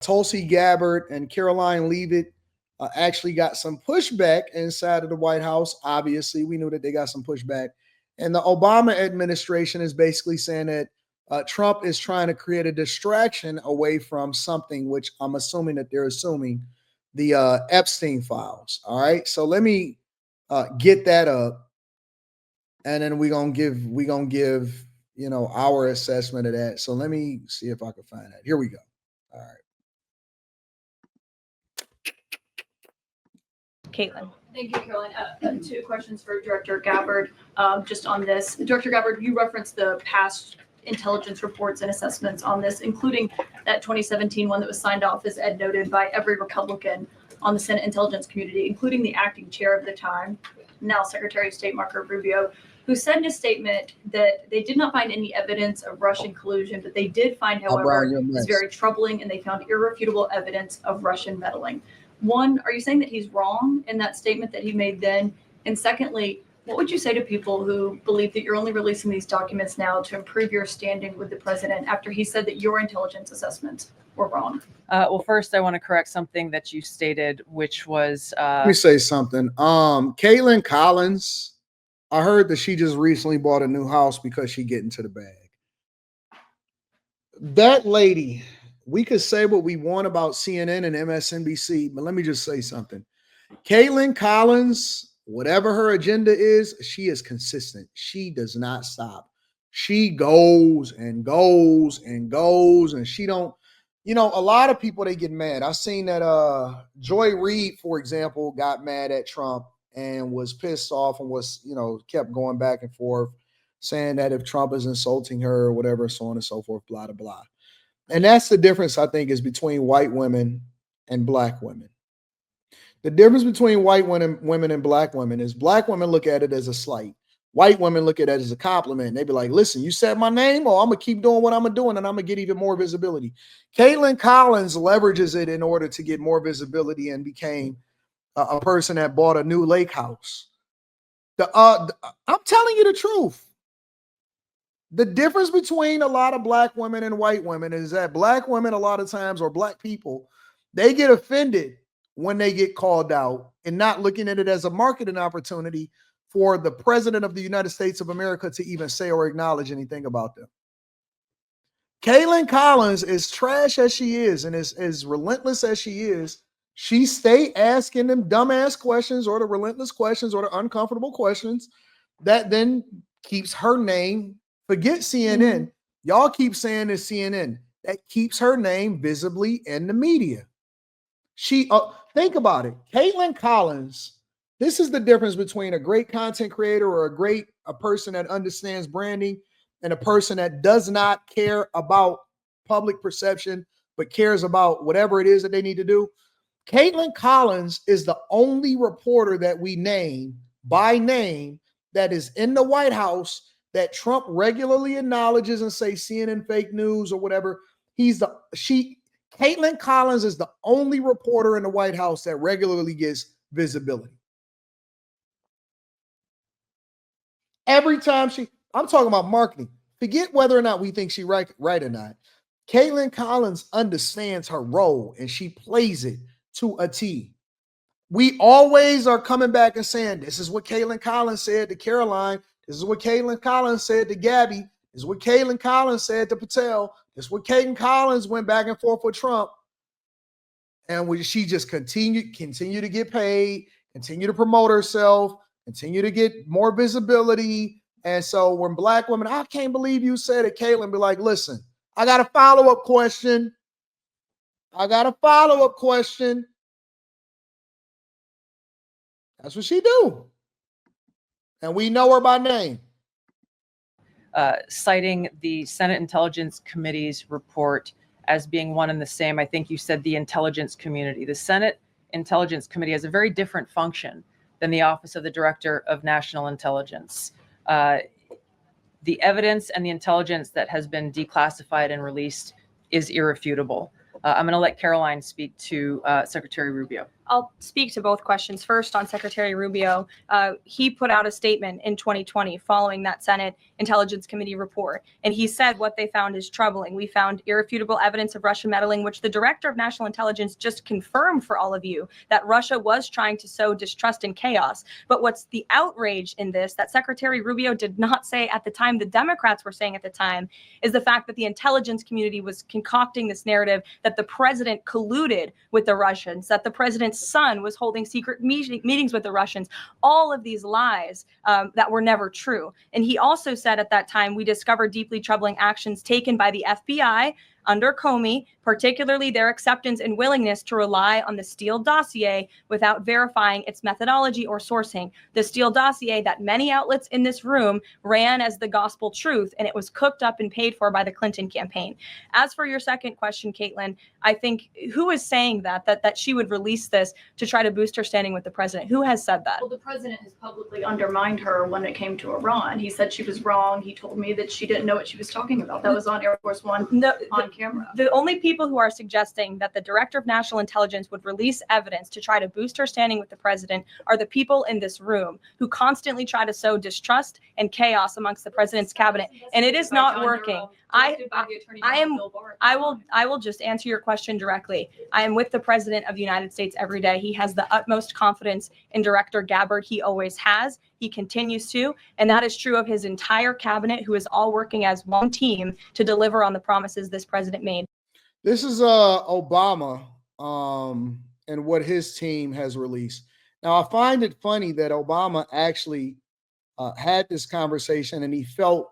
Tulsi Gabbard and Caroline Leavitt actually got some pushback inside of the White House. Obviously, we knew that they got some pushback. And the Obama administration is basically saying that Trump is trying to create a distraction away from something, which I'm assuming that they're assuming the Epstein files. All right. So let me get that up. And then we're gonna give our assessment of that. So let me see if I can find that. Here we go. All right. Caitlin. Thank you, Caroline. Two questions for Director Gabbard. Just on this, Director Gabbard, you referenced the past intelligence reports and assessments on this, including that 2017 one that was signed off, as Ed noted, by every Republican on the Senate Intelligence Community, including the acting chair of the time, now Secretary of State Marco Rubio, who said in a statement that they did not find any evidence of Russian collusion, but they did find, however, is very troubling, and they found irrefutable evidence of Russian meddling. One, are you saying that he's wrong in that statement that he made then? And secondly, what would you say to people who believe that you're only releasing these documents now to improve your standing with the president after he said that your intelligence assessments were wrong? Well, first, I want to correct something that you stated, which was... Let me say something. Caitlin Collins, I heard that she just recently bought a new house because she get into the bag. That lady, we could say what we want about CNN and MSNBC, but let me just say something. Caitlin Collins, whatever her agenda is, she is consistent. She does not stop. She goes and goes and goes, and she don't, a lot of people, they get mad. I've seen that Joy Reid, for example, got mad at Trump and was pissed off and was, kept going back and forth, saying that if Trump is insulting her or whatever, so on and so forth, blah, blah, blah. And that's the difference, I think, is between white women and black women. The difference between white women and black women is black women look at it as a slight. White women look at it as a compliment. They be like, listen, you said my name, or I'm going to keep doing what I'm doing, and I'm going to get even more visibility. Caitlin Collins leverages it in order to get more visibility and became a person that bought a new lake house. I'm telling you the truth. The difference between a lot of black women and white women is that black women, a lot of times, or black people, they get offended when they get called out and not looking at it as a marketing opportunity for the president of the United States of America to even say or acknowledge anything about them. Caitlin Collins, is trash as she is and as relentless as she is, she stay asking them dumbass questions or the relentless questions or the uncomfortable questions that then keeps her name. Forget CNN. Y'all keep saying it's CNN. That keeps her name visibly in the media. Think about it. Caitlin Collins, this is the difference between a great content creator or a person that understands branding and a person that does not care about public perception, but cares about whatever it is that they need to do. Caitlin Collins is the only reporter that we name by name that is in the White House that Trump regularly acknowledges and say CNN fake news or whatever. Caitlin Collins is the only reporter in the White House that regularly gets visibility. Every time I'm talking about marketing. Forget whether or not we think she's right or not. Caitlin Collins understands her role and she plays it to a T. We always are coming back and saying, this is what Caitlin Collins said to Caroline. This is what Caitlin Collins said to Gabby. This is what Caitlin Collins said to Patel. This is what Caitlin Collins went back and forth with Trump. And she just continue to get paid, continue to promote herself, continue to get more visibility. And so when black women, I can't believe you said it, Caitlin, be like, listen, I got a follow-up question. That's what she do. And we know her by name. Citing the Senate Intelligence Committee's report as being one and the same, I think you said the intelligence community. The Senate Intelligence Committee has a very different function than the Office of the Director of National Intelligence. The evidence and the intelligence that has been declassified and released is irrefutable. I'm going to let Caroline speak to Secretary Rubio. I'll speak to both questions. First, on Secretary Rubio, he put out a statement in 2020 following that Senate Intelligence Committee report, and he said what they found is troubling. We found irrefutable evidence of Russian meddling, which the Director of National Intelligence just confirmed for all of you, that Russia was trying to sow distrust and chaos. But what's the outrage in this that Secretary Rubio did not say at the time, the Democrats were saying at the time, is the fact that the intelligence community was concocting this narrative that the president colluded with the Russians, that the president's son was holding secret meetings with the Russians, all of these lies that were never true. And he also said at that time, we discovered deeply troubling actions taken by the FBI under Comey, particularly their acceptance and willingness to rely on the Steele dossier without verifying its methodology or sourcing. The Steele dossier that many outlets in this room ran as the gospel truth, and it was cooked up and paid for by the Clinton campaign. As for your second question, Caitlin, I think who is saying that she would release this to try to boost her standing with the president? Who has said that? Well, the president has publicly undermined her when it came to Iran. He said she was wrong. He told me that she didn't know what she was talking about. That was on Air Force One on camera. The only people who are suggesting that the Director of National Intelligence would release evidence to try to boost her standing with the president are the people in this room who constantly try to sow distrust and chaos amongst the president's cabinet, and it is not working. I will just answer your question directly. I am with the President of the United States every day. He has the utmost confidence in Director Gabbard. He always has. He continues to, and that is true of his entire cabinet, who is all working as one team to deliver on the promises this president made. This is Obama and what his team has released. Now, I find it funny that Obama actually had this conversation, and he felt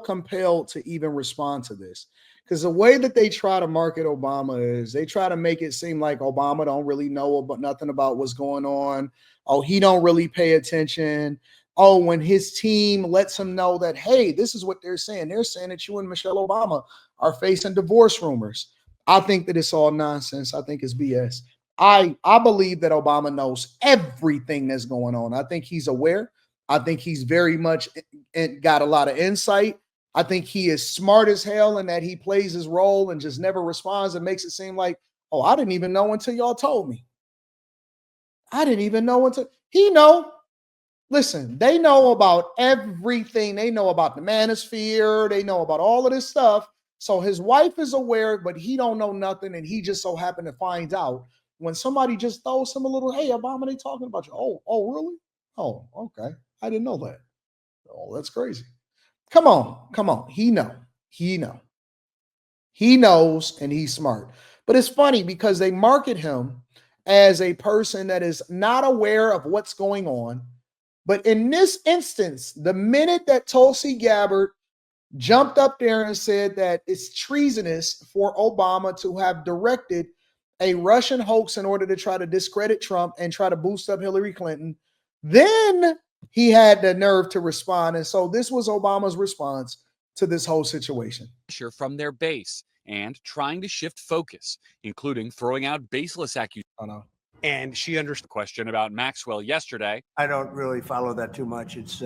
compelled to even respond to this, because the way that they try to market Obama is they try to make it seem like Obama don't really know about nothing about what's going on. Oh, he don't really pay attention. Oh, when his team lets him know that, hey, this is what they're saying. They're saying that you and Michelle Obama are facing divorce rumors. I think that it's all nonsense. I think it's BS. I believe that Obama knows everything that's going on. I think he's aware. I think he's very much got a lot of insight. I think he is smart as hell, and that he plays his role and just never responds and makes it seem like, oh, I didn't even know until y'all told me. I didn't even know until he know. Listen, they know about everything. They know about the manosphere. They know about all of this stuff. So his wife is aware, but he don't know nothing, and he just so happened to find out when somebody just throws him a little, hey, Obama, they talking about you. Oh, really? Oh, okay. I didn't know that. Oh, that's crazy. Come on. He knows, and he's smart. But it's funny because they market him as a person that is not aware of what's going on. But in this instance, the minute that Tulsi Gabbard jumped up there and said that it's treasonous for Obama to have directed a Russian hoax in order to try to discredit Trump and try to boost up Hillary Clinton, then he had the nerve to respond. And so this was Obama's response to this whole situation. From their base and trying to shift focus, including throwing out baseless accusations. Oh, no. And she understood the question about Maxwell yesterday. I don't really follow that too much. It's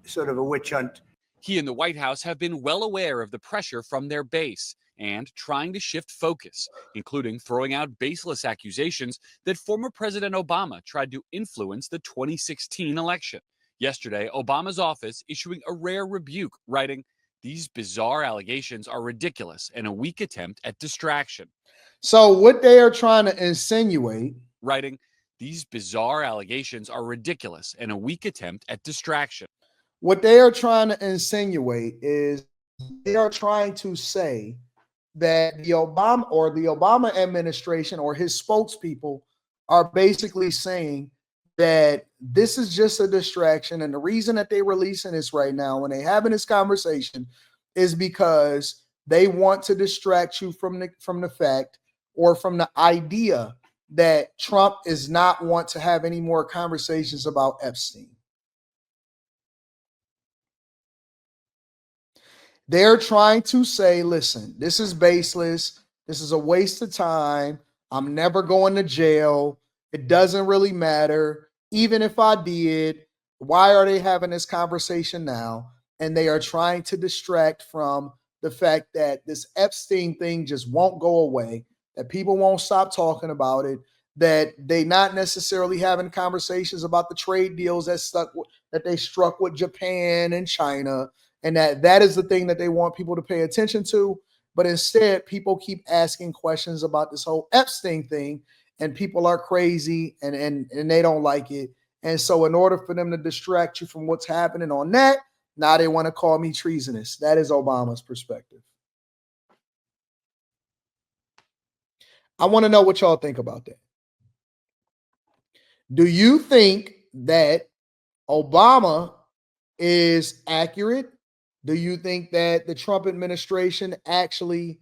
sort of a witch hunt. He and the White House have been well aware of the pressure from their base and trying to shift focus, including throwing out baseless accusations that former President Obama tried to influence the 2016 election. Yesterday, Obama's office issuing a rare rebuke, writing, "These bizarre allegations are ridiculous and a weak attempt at distraction." So what they are trying to insinuate, writing, "These bizarre allegations are ridiculous and a weak attempt at distraction." What they are trying to insinuate is they are trying to say that the Obama administration or his spokespeople are basically saying that this is just a distraction. And the reason that they're releasing this right now when they're having this conversation is because they want to distract you from the fact or from the idea that Trump is not want to have any more conversations about Epstein. They're trying to say, listen, this is baseless. This is a waste of time. I'm never going to jail. It doesn't really matter. Even if I did, why are they having this conversation now? And they are trying to distract from the fact that this Epstein thing just won't go away. that people won't stop talking about it, that they not necessarily having conversations about the trade deals that they struck with Japan and China, and that is the thing that they want people to pay attention to. But instead, people keep asking questions about this whole Epstein thing, and people are crazy and they don't like it. And so in order for them to distract you from what's happening on that, now they want to call me treasonous. That is Obama's perspective. I want to know what y'all think about that. Do you think that Obama is accurate? Do you think that the Trump administration actually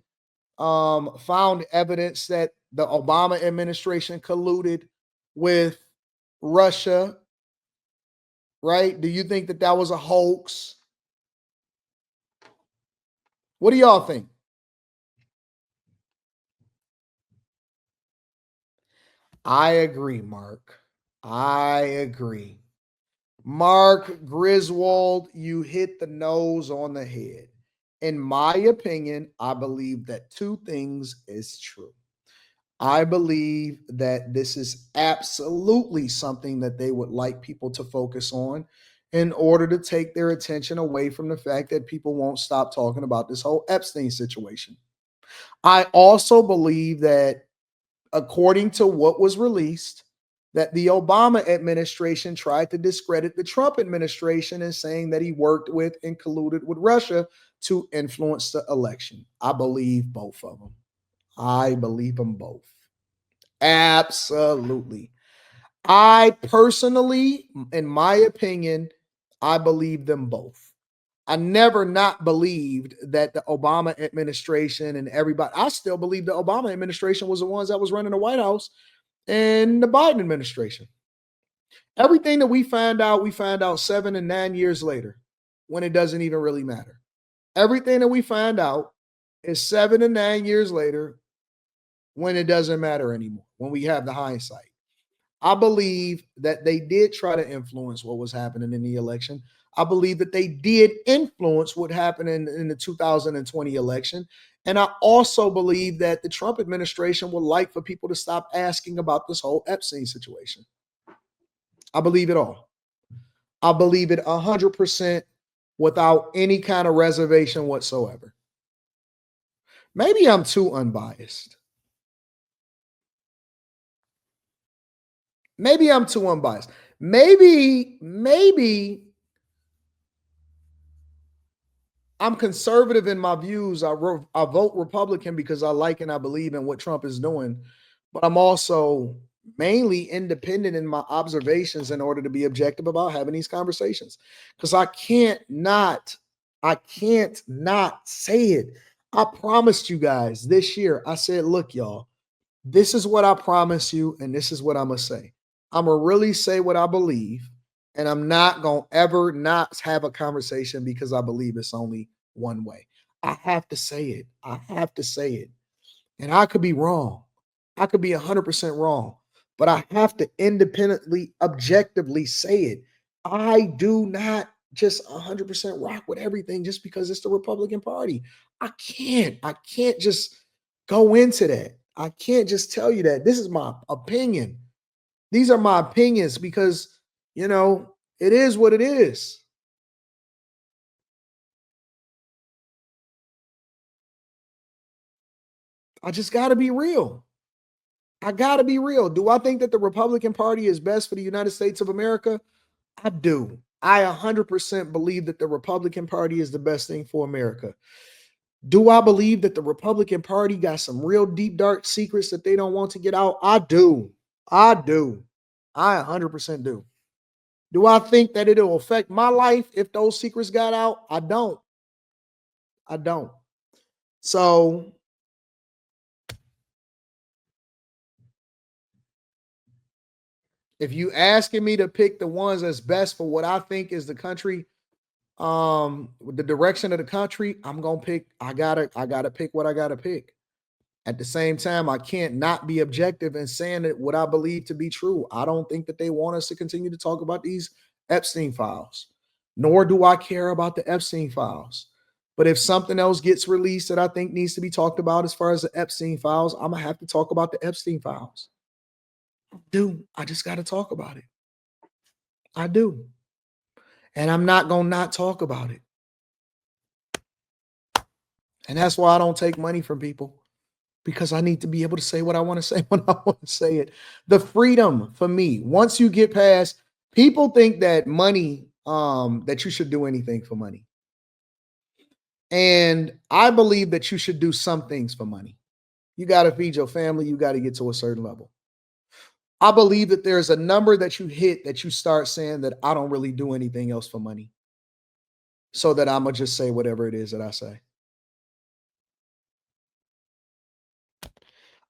found evidence that the Obama administration colluded with Russia? Right? Do you think that that was a hoax? What do y'all think? I agree, Mark. I agree. Mark Griswold, you hit the nose on the head. In my opinion, I believe that two things is true. I believe that this is absolutely something that they would like people to focus on in order to take their attention away from the fact that people won't stop talking about this whole Epstein situation. I also believe that, according to what was released, that the Obama administration tried to discredit the Trump administration in saying that he worked with and colluded with Russia to influence the election. I believe both of them. I believe them both. Absolutely. I personally, in my opinion, I believe them both. I never not believed that the Obama administration and everybody, I still believe the Obama administration was the ones that was running the White House and the Biden administration. Everything that we find out 7 and 9 years later when it doesn't even really matter. Everything that we find out is 7 and 9 years later when it doesn't matter anymore, when we have the hindsight. I believe that they did try to influence what was happening in the election. I believe that they did influence what happened in the 2020 election. And I also believe that the Trump administration would like for people to stop asking about this whole Epstein situation. I believe it all. I believe it 100% without any kind of reservation whatsoever. Maybe I'm too unbiased. Maybe I'm too unbiased. Maybe I'm conservative in my views. I vote Republican because I like and I believe in what Trump is doing, but I'm also mainly independent in my observations in order to be objective about having these conversations. Because I can't not say it. I promised you guys this year, I said, look, y'all, this is what I promise you, and this is what I'm going to say. I'm going to really say what I believe, and I'm not going to ever not have a conversation because I believe it's only one way. I have to say it. I have to say it. And I could be wrong. I could be 100% wrong, but I have to independently, objectively say it. I do not just 100% rock with everything just because it's the Republican Party. I can't just go into that. I can't just tell you that. This is my opinion. These are my opinions because, it is what it is. I just got to be real. I got to be real. Do I think that the Republican Party is best for the United States of America? I do. I 100% believe that the Republican Party is the best thing for America. Do I believe that the Republican Party got some real deep, dark secrets that they don't want to get out? I do. I 100% do. Do I think that it'll affect my life if those secrets got out? I don't. So if you asking me to pick the ones that's best for what I think is the country, the direction of the country, I'm gonna pick. I gotta pick what I gotta pick. At the same time, I can't not be objective in saying that what I believe to be true. I don't think that they want us to continue to talk about these Epstein files, nor do I care about the Epstein files. But if something else gets released that I think needs to be talked about as far as the Epstein files, I'm gonna have to talk about the Epstein files. Dude, I just got to talk about it. I do. And I'm not gonna not talk about it. And that's why I don't take money from people, because I need to be able to say what I want to say when I want to say it. The freedom for me, once you get past, people think that money, that you should do anything for money. And I believe that you should do some things for money. You got to feed your family. You got to get to a certain level. I believe that there's a number that you hit that you start saying that I don't really do anything else for money. So that I'm going to just say whatever it is that I say.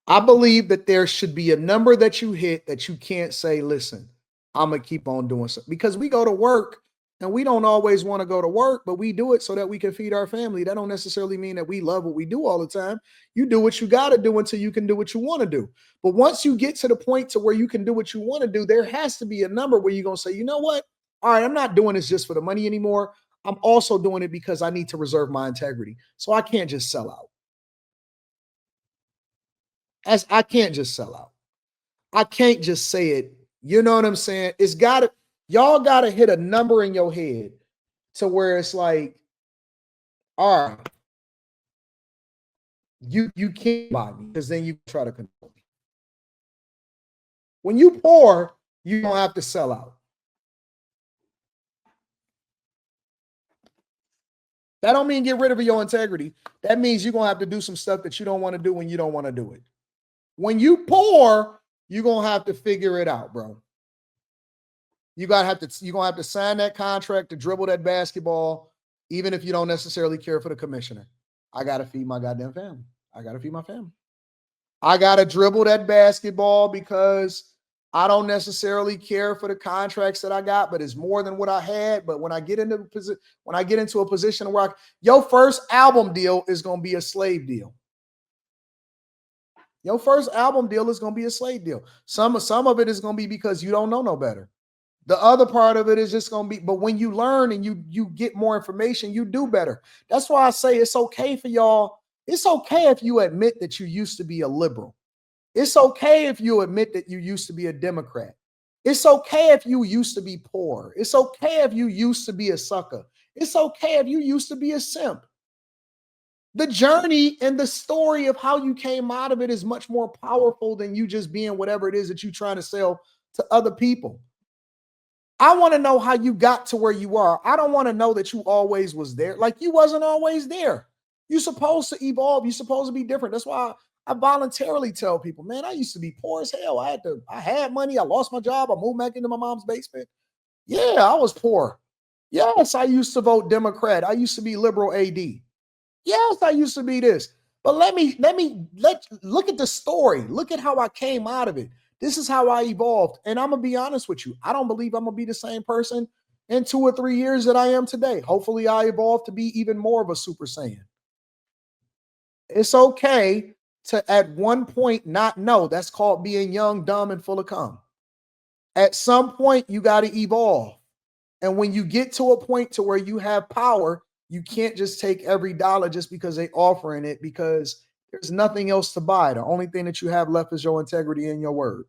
I believe that there should be a number that you hit that you can't say, listen, I'm going to keep on doing something. Because we go to work and we don't always want to go to work, but we do it so that we can feed our family. That don't necessarily mean that we love what we do all the time. You do what you got to do until you can do what you want to do. But once you get to the point to where you can do what you want to do, there has to be a number where you're going to say, you know what? All right, I'm not doing this just for the money anymore. I'm also doing it because I need to reserve my integrity. So I can't just sell out. As I can't just sell out. I can't just say it. You know what I'm saying? It's got to, y'all got to hit a number in your head to where it's like, all right, you can't buy me, because then you try to control me. When you poor, you don't have to sell out. That don't mean get rid of your integrity. That means you're going to have to do some stuff that you don't want to do when you don't want to do it. When you poor, you're going to have to figure it out, bro. You're going to have to sign that contract to dribble that basketball, even if you don't necessarily care for the commissioner. I got to feed my goddamn family. I got to feed my family. I got to dribble that basketball because I don't necessarily care for the contracts that I got, but it's more than what I had. But when I get into a position where your first album deal is going to be a slave deal. Your first album deal is going to be a slave deal. Some of it is going to be because you don't know no better. The other part of it is just going to be, but when you learn and you get more information, you do better. That's why I say it's okay for y'all. It's okay if you admit that you used to be a liberal. It's okay if you admit that you used to be a Democrat. It's okay if you used to be poor. It's okay if you used to be a sucker. It's okay if you used to be a simp. The journey and the story of how you came out of it is much more powerful than you just being whatever it is that you're trying to sell to other people. I want to know how you got to where you are. I don't want to know that you always was there. Like, you wasn't always there. You're supposed to evolve. You're supposed to be different. That's why I voluntarily tell people, man, I used to be poor as hell. I had money. I lost my job. I moved back into my mom's basement. Yeah, I was poor. Yes, I used to vote Democrat. I used to be liberal AD. Yes, I used to be this. But let's look at the story. Look at how I came out of it. This is how I evolved. And I'm going to be honest with you. I don't believe I'm going to be the same person in 2 or 3 years that I am today. Hopefully I evolve to be even more of a Super Saiyan. It's okay to at one point not know. That's called being young, dumb, and full of cum. At some point, you got to evolve. And when you get to a point to where you have power, you can't just take every dollar just because they offering it, because there's nothing else to buy. The only thing that you have left is your integrity and your word.